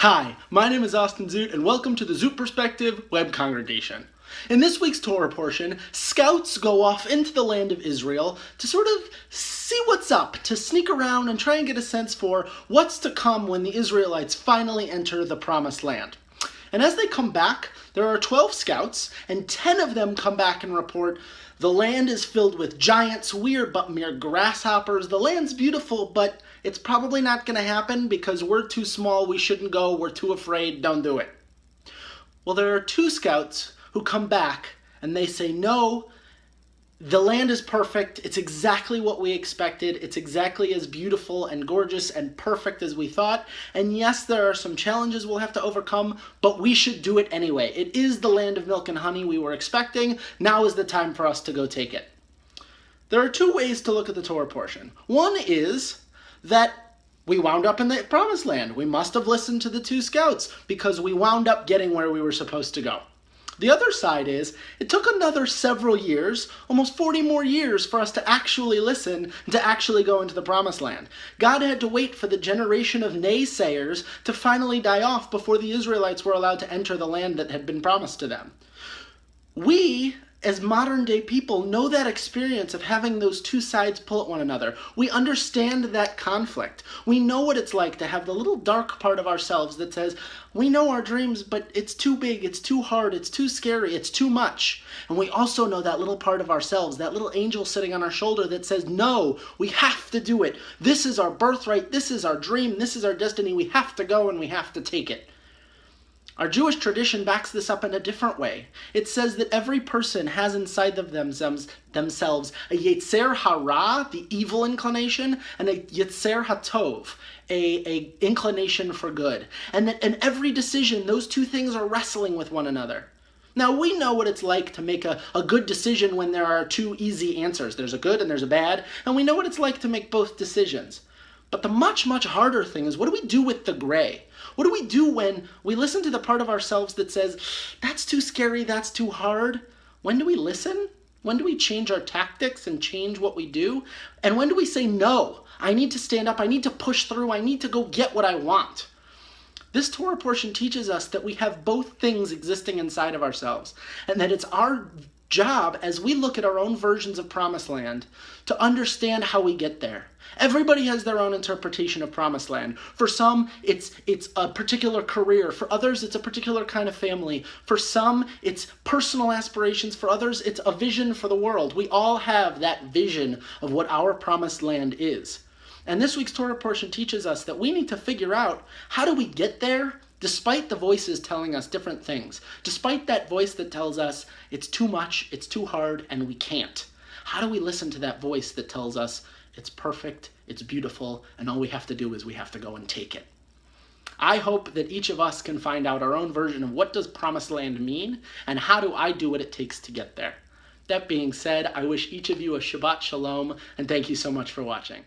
Hi, my name is Austin Zoot, and welcome to the Zoot Perspective Web Congregation. In this week's Torah portion, scouts go off into the land of Israel to sort of see what's up, to sneak around and try and get a sense for what's to come when the Israelites finally enter the Promised Land. And as they come back, there are 12 scouts, and 10 of them come back and report, the land is filled with giants, we are but mere grasshoppers, the land's beautiful, but it's probably not going to happen because we're too small, we shouldn't go, we're too afraid, don't do it. Well, there are 2 scouts who come back and they say, no, the land is perfect, it's exactly what we expected, it's exactly as beautiful and gorgeous and perfect as we thought, and yes, there are some challenges we'll have to overcome, but we should do it anyway. It is the land of milk and honey we were expecting, now is the time for us to go take it. There are 2 ways to look at the Torah portion. One is that we wound up in the Promised Land. We must have listened to the 2 scouts because we wound up getting where we were supposed to go. The other side is, it took another several years, almost 40 more years, for us to actually listen and to actually go into the Promised Land. God had to wait for the generation of naysayers to finally die off before the Israelites were allowed to enter the land that had been promised to them. We, as modern day people, know that experience of having those 2 sides pull at one another. We understand that conflict. We know what it's like to have the little dark part of ourselves that says, we know our dreams, but it's too big, it's too hard, it's too scary, it's too much. And we also know that little part of ourselves, that little angel sitting on our shoulder that says, no, we have to do it. This is our birthright, this is our dream, this is our destiny, we have to go and we have to take it. Our Jewish tradition backs this up in a different way. It says that every person has inside of themselves a Yetzer Hara, the evil inclination, and a Yetzer HaTov, a inclination for good. And that in every decision, those 2 things are wrestling with one another. Now, we know what it's like to make a good decision when there are 2 easy answers. There's a good and there's a bad, and we know what it's like to make both decisions. But the much, much harder thing is, what do we do with the gray? What do we do when we listen to the part of ourselves that says, that's too scary, that's too hard? When do we listen? When do we change our tactics and change what we do? And when do we say, no, I need to stand up, I need to push through, I need to go get what I want? This Torah portion teaches us that we have both things existing inside of ourselves, and that it's our job, as we look at our own versions of Promised Land, to understand how we get there. Everybody has their own interpretation of Promised Land. For some, it's a particular career. For others, it's a particular kind of family. For some, it's personal aspirations. For others, it's a vision for the world. We all have that vision of what our Promised Land is. And this week's Torah portion teaches us that we need to figure out, how do we get there despite the voices telling us different things? Despite that voice that tells us it's too much, it's too hard, and we can't. How do we listen to that voice that tells us it's perfect, it's beautiful, and all we have to do is we have to go and take it? I hope that each of us can find out our own version of what does Promised Land mean, and how do I do what it takes to get there. That being said, I wish each of you a Shabbat Shalom, and thank you so much for watching.